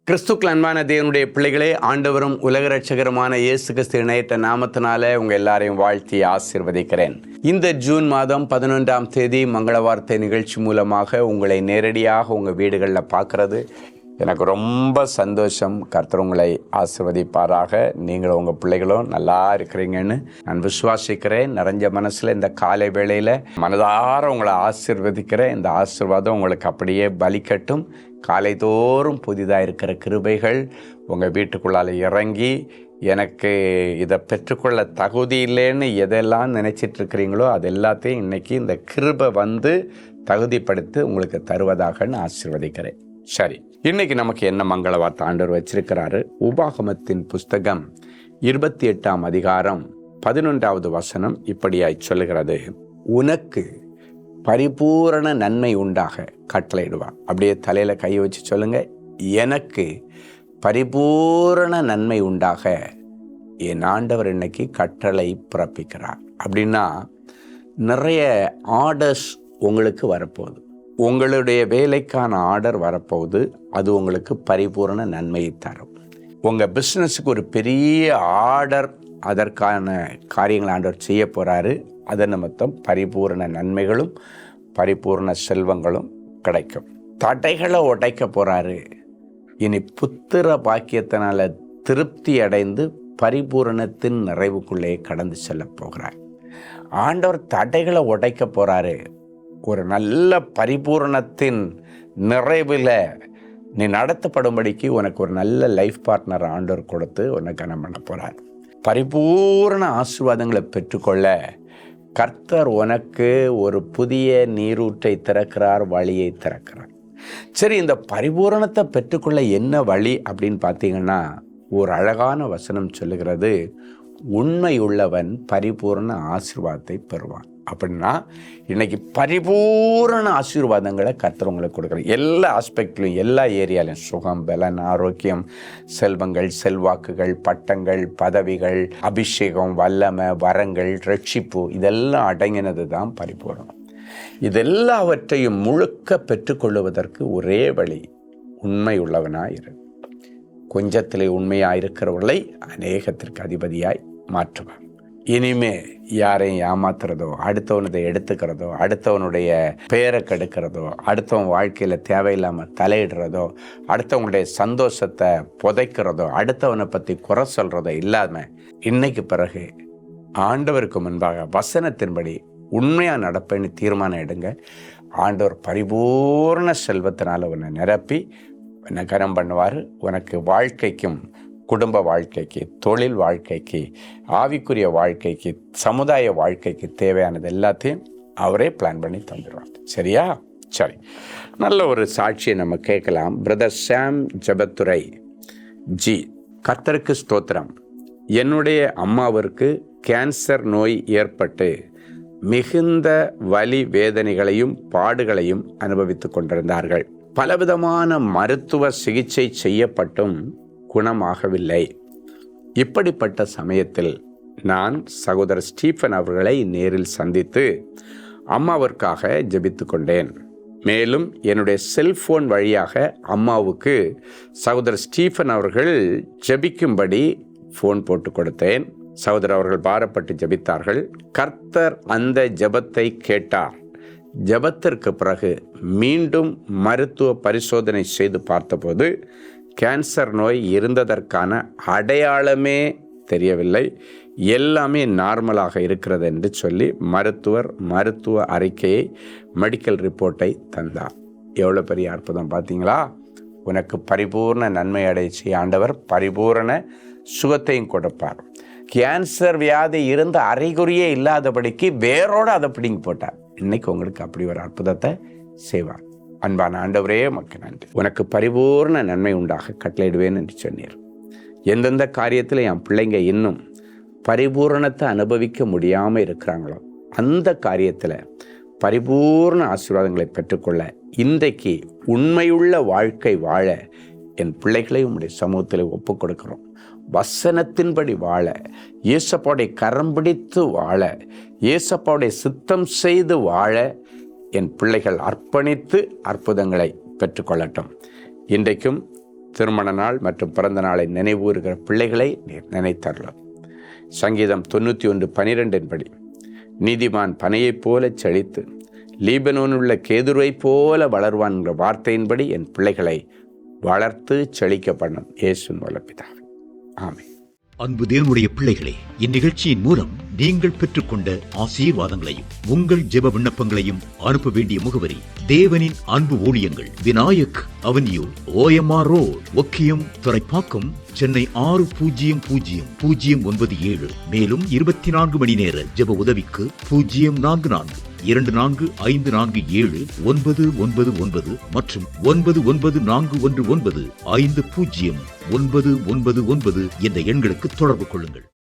கிறிஸ்துக்கள் அன்பான தேவனுடைய பிள்ளைகளே, ஆண்டவரும் உலக ரட்சகருமான இயேசு கிறிஸ்து இணையற்ற நாமத்தினால உங்கள் எல்லாரையும் வாழ்த்தி ஆசீர்வதிக்கிறேன். இந்த ஜூன் மாதம் 11ஆம் தேதி மங்கள வார்த்தை நிகழ்ச்சி மூலமாக உங்களை நேரடியாக உங்கள் வீடுகளில் பார்க்கறது எனக்கு ரொம்ப சந்தோஷம். கர்த்தர் உங்களை ஆசீர்வதிப்பாராக. நீங்களும் உங்கள் பிள்ளைகளும் நல்லா இருக்கிறீங்கன்னு நான் விசுவாசிக்கிறேன். நிறைஞ்ச மனசில் இந்த காலை வேளையில் மனதார உங்களை ஆசீர்வதிக்கிறேன். இந்த ஆசீர்வாதம் உங்களுக்கு அப்படியே பலிக்கட்டும். காலைதோறும் புதிதாக இருக்கிற கிருபைகள் உங்கள் வீட்டுக்குள்ளால் இறங்கி எனக்கு இதை பெற்றுக்கொள்ள தகுதி இல்லைன்னு எதெல்லாம் நினச்சிட்ருக்கிறீங்களோ அது எல்லாத்தையும் இன்றைக்கி இந்த கிருபை வந்து தகுதிப்படுத்தி உங்களுக்கு தருவதாகன்னு ஆசீர்வதிக்கிறேன். சரி, இன்றைக்கி நமக்கு என்ன மங்கள வார்த்தை ஆண்டவர் வச்சிருக்கிறாரு? உபாகமத்தின் புஸ்தகம் 28ஆம் அதிகாரம் 11வது வசனம் இப்படியாய் சொல்லுகிறது, உனக்கு பரிபூரண நன்மை உண்டாக கட்டளையிடுவார். அப்படியே தலையில் கை வச்சு சொல்லுங்க, எனக்கு பரிபூரண நன்மை உண்டாக என் ஆண்டவர் இன்னைக்கு கட்டளை பிறப்பிக்கிறார். அப்படின்னா நிறைய ஆர்டர்ஸ் உங்களுக்கு வரப்போகுது. உங்களுடைய வேலைக்கான ஆர்டர் வரப்போகுது. அது உங்களுக்கு பரிபூரண நன்மையை தரும். உங்கள் பிஸ்னஸுக்கு ஒரு பெரிய ஆர்டர், அதற்கான காரியங்கள் ஆண்டவர் செய்ய போகிறாரு. அதன் நிமித்தம் பரிபூரண நன்மைகளும் பரிபூரண செல்வங்களும் கிடைக்கும். தடைகளை உடைக்க போகிறாரு. இனி புத்திர பாக்கியத்தினால திருப்தி அடைந்து பரிபூரணத்தின் நிறைவுக்குள்ளே கடந்து செல்ல போகிறார். ஆண்டவர் தடைகளை உடைக்க போகிறாரு. ஒரு நல்ல பரிபூரணத்தின் நிறைவில் நீ நடத்தப்படும்படிக்கு உனக்கு ஒரு நல்ல லைஃப் பார்ட்னர் ஆண்டவர் கொடுத்து உன்னை கனம் பண்ண போகிறார். பரிபூரண ஆசீர்வாதங்களை பெற்றுக்கொள்ள கர்த்தர் உனக்கு ஒரு புதிய நீரூற்றை திறக்கிறார், வழியை திறக்கிறார். சரி, இந்த பரிபூரணத்தை பெற்றுக்கொள்ள என்ன வழி அப்படின்னு பார்த்தீங்கன்னா, ஒரு அழகான வசனம் சொல்லுகிறது, உண்மையுள்ளவன் பரிபூரண ஆசீர்வாதத்தை பெறுவான். அப்படின்னா இன்னைக்கு பரிபூரண ஆசீர்வாதங்களை கர்த்தர் உங்களுக்கு கொடுக்குறார். எல்லா ஆஸ்பெக்ட்லையும், எல்லா ஏரியாலையும், சுகம், பலன், ஆரோக்கியம், செல்வங்கள், செல்வாக்குகள், பட்டங்கள், பதவிகள், அபிஷேகம், வல்லமை, வரங்கள், ரட்சிப்பு, இதெல்லாம் அடங்கினது தான் பரிபூரணம். இதெல்லாவற்றையும் முழுக்க பெற்றுக்கொள்வதற்கு ஒரே வழி, உண்மை உள்ளவனாயிரு. கொஞ்சத்திலே உண்மையாயிருக்கிறவர்களை அநேகத்திற்கு அதிபதியாய் மாற்றுவார். இனிமே யாரையும் ஏமாத்துறதோ, அடுத்தவனதை எடுத்துக்கிறதோ, அடுத்தவனுடைய பெயரை கெடுக்கிறதோ, அடுத்தவன் வாழ்க்கையில் தேவையில்லாமல் தலையிடுறதோ, அடுத்தவனுடைய சந்தோஷத்தை புதைக்கிறதோ, அடுத்தவனை பற்றி குறை சொல்கிறதோ இல்லாமல் இன்னைக்கு பிறகு ஆண்டவருக்கு முன்பாக வசனத்தின்படி உண்மையாக நடப்பேன்னு தீர்மானம் எடுங்க. ஆண்டவர் பரிபூர்ண செல்வத்தினால் உன்னை நிரப்பி உன்னை கரம் பண்ணுவார். உனக்கு வாழ்க்கைக்கும், குடும்ப வாழ்க்கைக்கு, தொழில் வாழ்க்கைக்கு, ஆவிக்குரிய வாழ்க்கைக்கு, சமுதாய வாழ்க்கைக்கு தேவையானது எல்லாத்தையும் அவரே பிளான் பண்ணி தந்துடுவார். சரியா? சரி, நல்ல ஒரு சாட்சியை நம்ம கேட்கலாம். பிரதர் சாம் ஜெபத்துரை ஜி, கர்த்தருக்கு ஸ்தோத்திரம். என்னுடைய அம்மாவிற்கு கேன்சர் நோய் ஏற்பட்டு மிகுந்த வலி, வேதனைகளையும் பாடுகளையும் அனுபவித்து கொண்டிருந்தார்கள். பலவிதமான மருத்துவ சிகிச்சை செய்யப்பட்டும் குணமாகவில்லை. இப்படிப்பட்ட சமயத்தில் நான் சகோதரர் ஸ்டீஃபன் அவர்களை நேரில் சந்தித்து அம்மாவிற்காக ஜெபித்து கொண்டேன். மேலும் என்னுடைய செல்போன் வழியாக அம்மாவுக்கு சகோதரர் ஸ்டீஃபன் அவர்கள் ஜெபிக்கும்படி ஃபோன் போட்டு கொடுத்தேன். சகோதரர் அவர்கள் பாரப்பட்டு ஜெபித்தார்கள். கர்த்தர் அந்த ஜெபத்தை கேட்டார். ஜெபத்திற்கு பிறகு மீண்டும் மருத்துவ பரிசோதனை செய்து பார்த்தபோது கேன்சர் நோய் இருந்ததற்கான அடையாளமே தெரியவில்லை. எல்லாமே நார்மலாக இருக்கிறது என்று சொல்லி மருத்துவ அறிக்கையை, மெடிக்கல் ரிப்போர்ட்டை தந்தார். எவ்வளோ பெரிய அற்புதம் பார்த்தீங்களா? உனக்கு பரிபூர்ண நன்மை அடைச்சி ஆண்டவர் பரிபூரண சுகத்தையும் கொடுப்பார். கேன்சர் வியாதி இருந்த அறிகுறியே இல்லாதபடிக்கு வேரோடு அதை பிடிங்கி போட்டார். இன்னைக்கு உங்களுக்கு அப்படி ஒரு அற்புதத்தை செய்வார். அன்பான ஆண்டவரே, உமக்கு நன்றி. உனக்கு பரிபூர்ண நன்மை உண்டாக கட்டளையிடுவேன் என்று சொன்னீர். எந்தெந்த காரியத்தில் என் பிள்ளைங்க இன்னும் பரிபூரணத்தை அனுபவிக்க முடியாமல் இருக்கிறாங்களோ அந்த காரியத்தில் பரிபூர்ண ஆசீர்வாதங்களை பெற்றுக்கொள்ள இன்றைக்கு உண்மையுள்ள வாழ்க்கை வாழ என் பிள்ளைகளை உம்முடைய சமூகத்தில் ஒப்புக் கொடுக்கிறோம். வசனத்தின்படி வாழ, இயேசப்பாவுடைய கரம் பிடித்து வாழ, இயேசப்பாவுடைய சித்தம் செய்து வாழ என் பிள்ளைகள் அர்ப்பணித்து அற்புதங்களை பெற்றுக்கொள்ளட்டும். இன்றைக்கும் திருமண நாள் மற்றும் பிறந்த நாளை நினைவுறுகிற பிள்ளைகளை நீர் நினைத்தரலாம். சங்கீதம் 91:12 படி நீதிமான் பனையைப் போல செழித்து லீபனோனில் உள்ள கேதுருவைப் போல வளர்வான் என்ற வார்த்தையின்படி என் பிள்ளைகளை வளர்த்து செழிக்க பண்ணும் இயேசுவின் மூலம் பிதாவே. ஆமென். அன்பு தேவனுடைய பிள்ளைகளே, இந்நிகழ்ச்சியின் மூலம் நீங்கள் பெற்றுக்கொண்ட ஆசீர்வாதங்களையும் உங்கள் ஜெப விண்ணப்பங்களையும் அனுப்ப வேண்டிய முகவரி: தேவனின் அன்பு ஊழியங்கள், Vinayak avenue, OMR road, Okkiyam, Thoraipakkam, Chennai 600097. மேலும் 24 மணி நேர ஜெப உதவிக்கு 044-24547-999 மற்றும் 9941150999 என்ற எண்களுக்கு தொடர்பு கொள்ளுங்கள்.